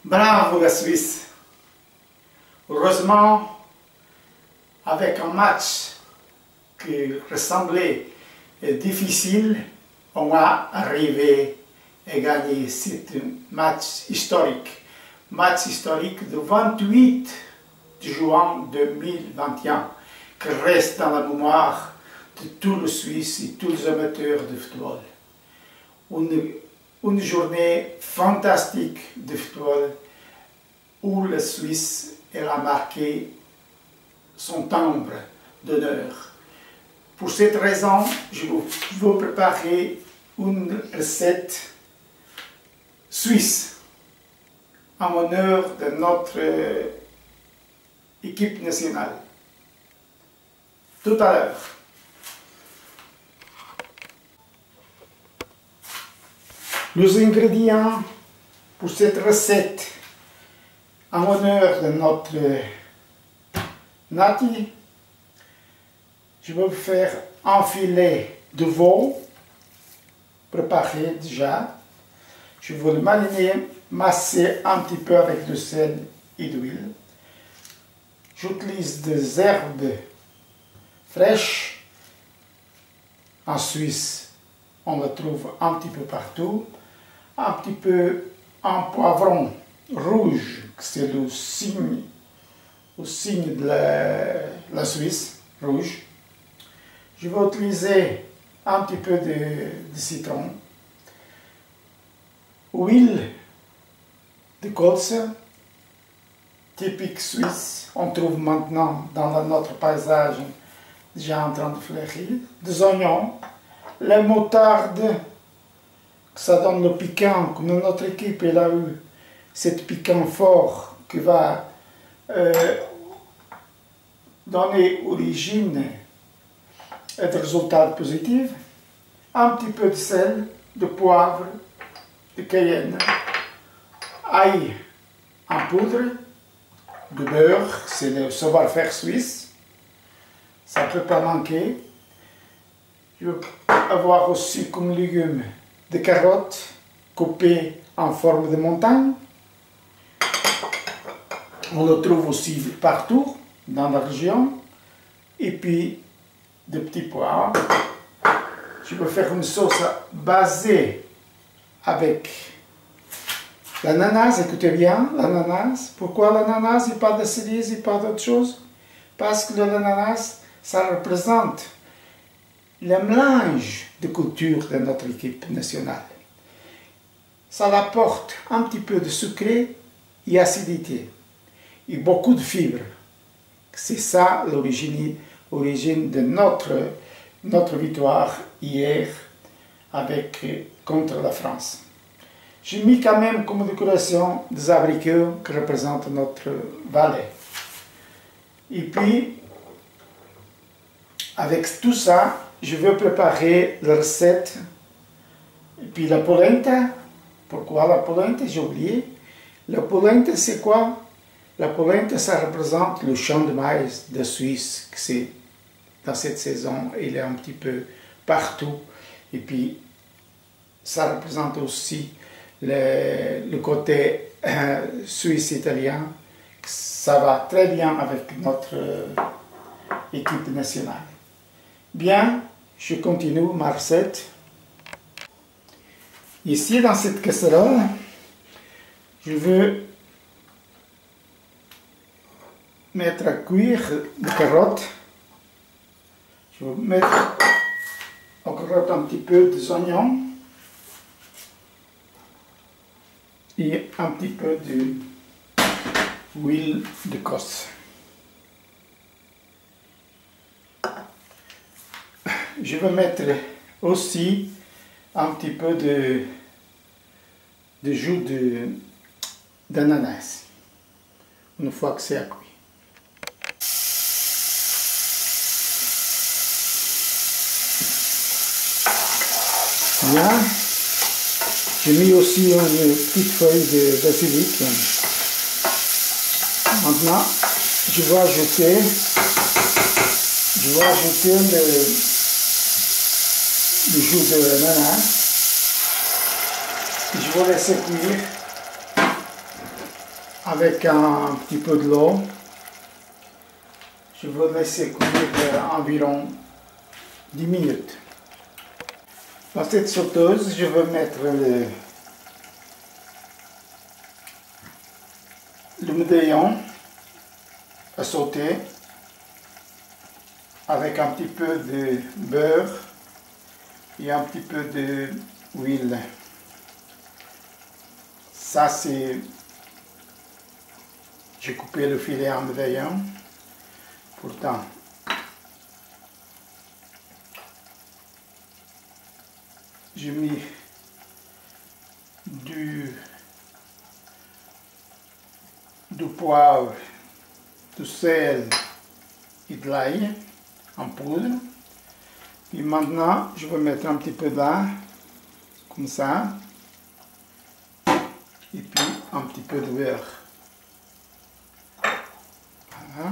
Bravo la Suisse. Heureusement, avec un match qui ressemblait difficile, on a arrivé à gagner ce match historique. Match historique du 28 juin 2021, qui reste dans la mémoire de tous les Suisses et tous les amateurs de football. Une journée fantastique de football où la Suisse a marqué son timbre d'honneur. Pour cette raison, je vais vous préparer une recette suisse en honneur de notre équipe nationale. Tout à l'heure. Les ingrédients pour cette recette en honneur de notre nati, je vais vous faire un filet de veau préparé déjà. Je vais le mariner, masser un petit peu avec du sel et d'huile. J'utilise des herbes fraîches. En Suisse, on le trouve un petit peu partout. Un petit peu un poivron rouge, c'est le signe de la Suisse, rouge. Je vais utiliser un petit peu de citron, huile de colza, typique suisse, on trouve maintenant dans notre paysage déjà en train de fleurir, des oignons, la moutarde, ça donne le piquant, comme notre équipe elle a eu, cet piquant fort qui va donner origine à des résultats positifs. Un petit peu de sel, de poivre, de cayenne, ail en poudre, de beurre, c'est le savoir-faire suisse, ça ne peut pas manquer. Je vais avoir aussi comme légumes des carottes coupées en forme de montagne. On le trouve aussi partout dans la région. Et puis des petits pois. Je vais faire une sauce basée avec l'ananas. Écoutez bien, l'ananas. Pourquoi l'ananas et pas de cerise et pas d'autre chose? Parce que l'ananas, ça représente le mélange de culture de notre équipe nationale. Ça apporte un petit peu de sucré et acidité et beaucoup de fibres. C'est ça l'origine de notre victoire hier contre la France. J'ai mis quand même comme décoration des abricots qui représentent notre vallée. Et puis, avec tout ça, je vais préparer la recette. Et puis la polenta. Pourquoi la polenta? J'ai oublié. La polenta, c'est quoi? La polenta, ça représente le champ de maïs de Suisse. C'est dans cette saison, il est un petit peu partout. Et puis, ça représente aussi le côté suisse-italien. Ça va très bien avec notre équipe nationale. Bien, je continue ma recette. Ici, dans cette casserole, je veux mettre à cuire des carottes. Je vais mettre aux carottes un petit peu des oignons et un petit peu d'huile de cosse. Je vais mettre aussi un petit peu de jus d'ananas, une fois que c'est cuit. Bien, j'ai mis aussi une petite feuille de basilic. Maintenant, je vais ajouter le jus de l'ananas. Je vais laisser cuire avec un petit peu de l'eau. Je vais laisser cuire environ 10 minutes. Dans cette sauteuse, je vais mettre le médaillon à sauter avec un petit peu de beurre et un petit peu d'huile. Ça c'est... J'ai coupé le filet en médaillon. Pourtant, j'ai mis du poivre, du sel et de l'ail en poudre. Et maintenant, je vais mettre un petit peu d'ail, comme ça. Et puis, un petit peu de beurre. Voilà.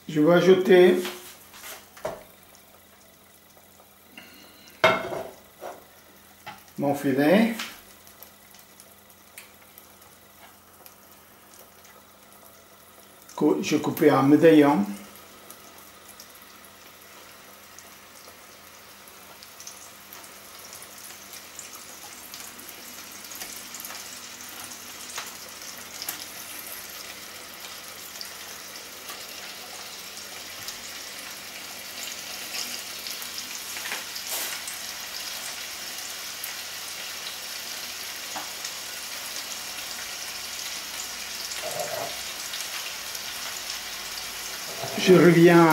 Je vais ajouter mon filet. Que j'ai coupé en médaillon. Je reviens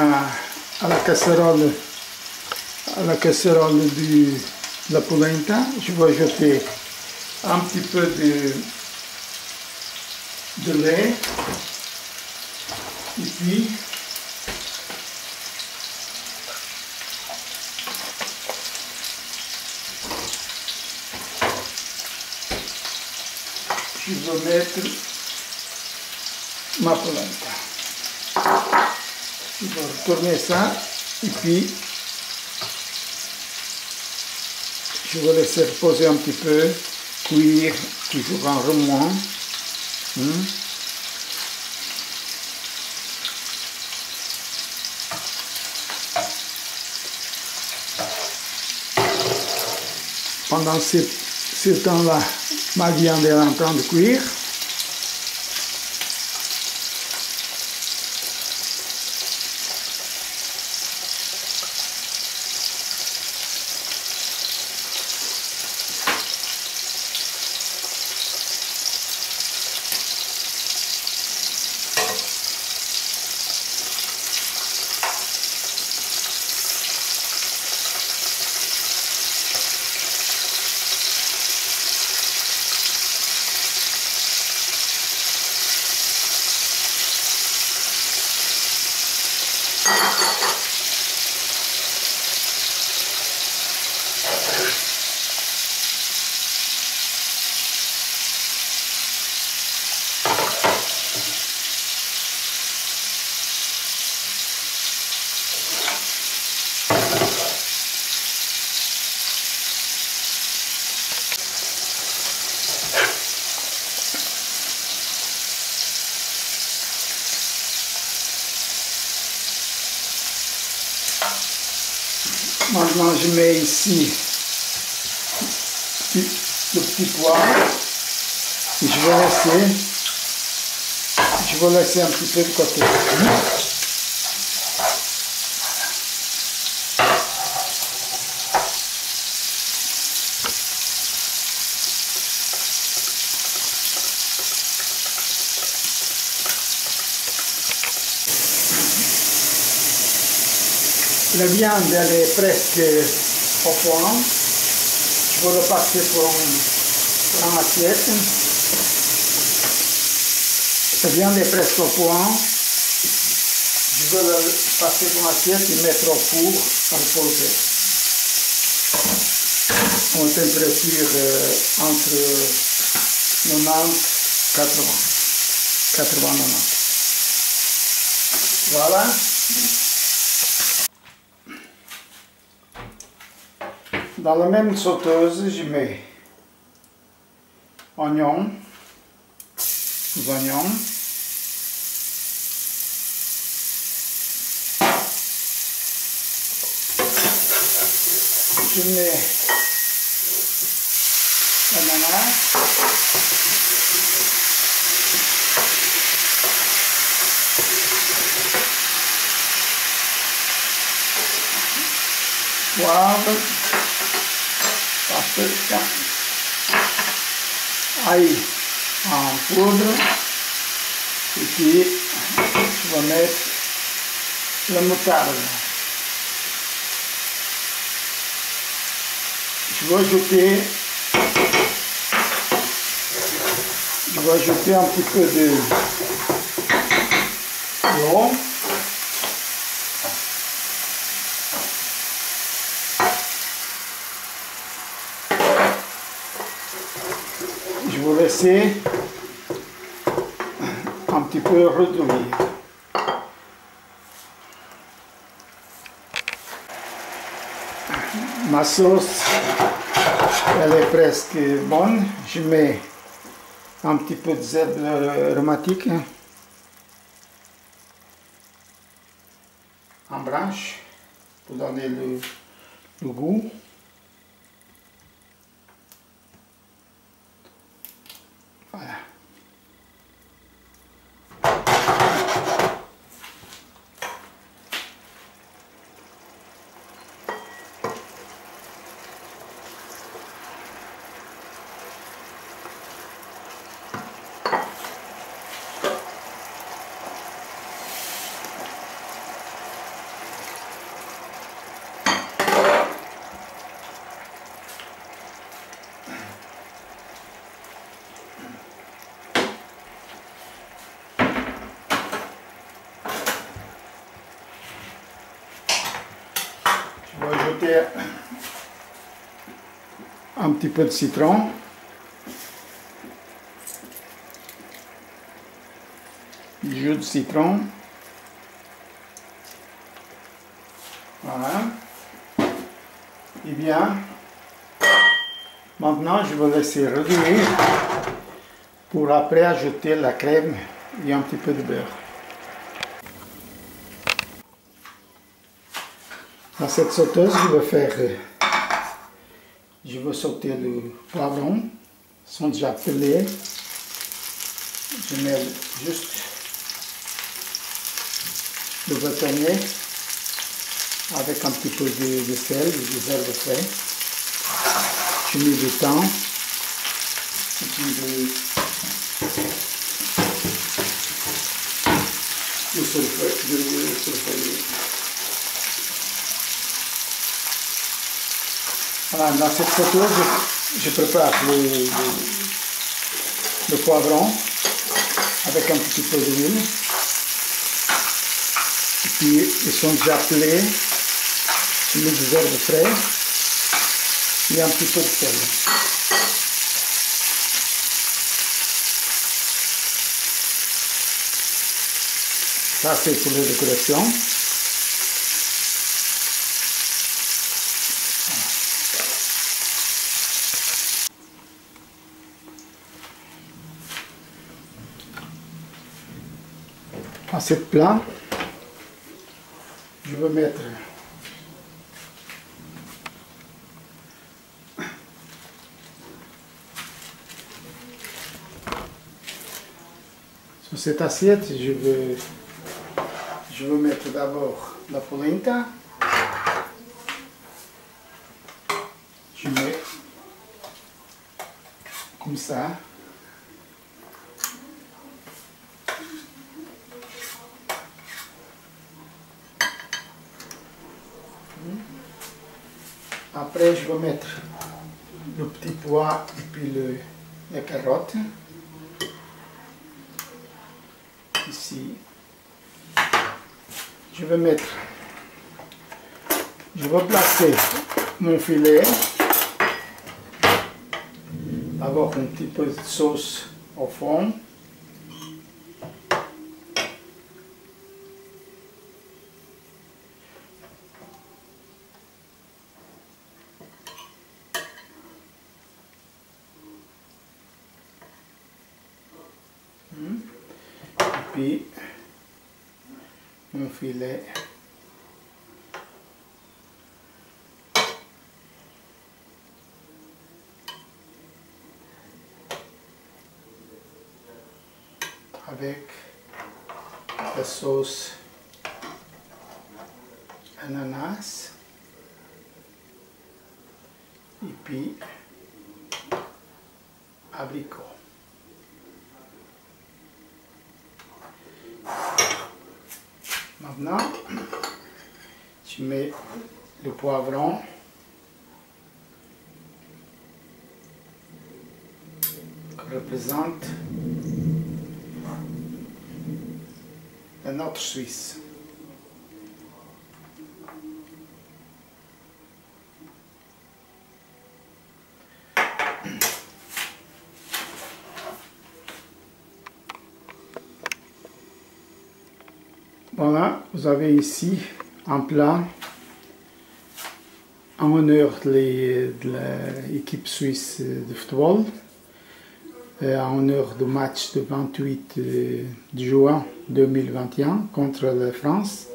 à la casserole de la polenta. Je vais ajouter un petit peu de lait et puis je vais mettre ma polenta. Je vais retourner ça et puis je vais laisser reposer un petit peu, cuire toujours en remuant. Pendant ce temps-là, ma viande est en train de cuire. Maintenant, je mets ici le petit pois et je vais laisser un petit peu de côté. La viande elle est presque au point. Je vais le passer pour une assiette. La viande est presque au point. Je vais le passer pour une assiette et mettre au four à reposer. en température entre 90 80. 80-90. Voilà. Dans la même sauteuse, je mets oignons, les oignons, je mets l'ananas, poivre, paprika, ail en poudre, et puis je vais mettre la moutarde. Je vais ajouter un petit peu d'eau. Je vais laisser un petit peu redoubler. Ma sauce, elle est presque bonne. Je mets un petit peu de herbes aromatiques en branche pour donner le goût. Voilà. Je vais ajouter un petit peu de citron. Du jus de citron. Voilà. Et bien, maintenant je vais laisser revenir pour après ajouter la crème et un petit peu de beurre. Dans cette sauteuse, je vais sauter le poivron, ils sont déjà pelés. Je mets juste le bâtonnier avec un petit peu de sel, des herbes fraîches. Je mets du thym, et puis du sulfureux. Voilà, dans cette sauteuse, je prépare le poivron avec un petit peu d'huile. Et puis, ils sont déjà pelés. Je mets des herbes fraîches et un petit peu de sel. Ça, c'est pour les décorations. À cette plat, je vais mettre sur cette assiette, je vais mettre d'abord la polenta. Je mets comme ça. Après, je vais mettre le petit pois et puis les carottes. Ici. Je vais placer mon filet avoir un petit peu de sauce au fond. Et puis mon filet. Avec la sauce ananas et puis abricot. Maintenant, tu mets le poivron, qui représente la note suisse. Voilà, vous avez ici un plat en honneur de l'équipe suisse de football, en honneur du match du 28 juin 2021 contre la France.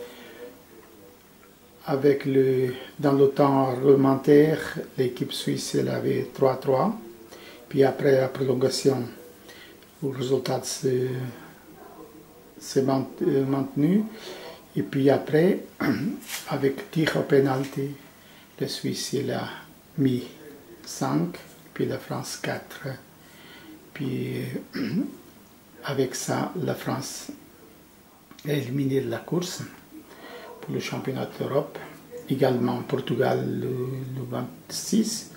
Dans le temps réglementaire, l'équipe suisse elle avait 3-3. Puis après la prolongation, le résultat s'est maintenu. Et puis après, avec tir au pénalty, la Suisse il a mis 5, puis la France 4. Puis avec ça, la France a éliminé la course pour le championnat d'Europe. Également Portugal le 26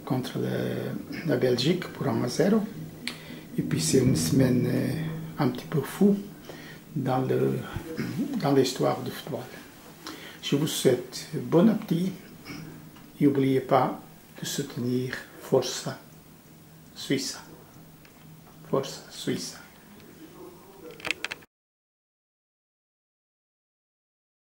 contre la Belgique pour 1-0. Et puis c'est une semaine un petit peu fou dans l'histoire du football. Je vous souhaite bon appétit et n'oubliez pas de soutenir Forza Suisse. Forza Suisse.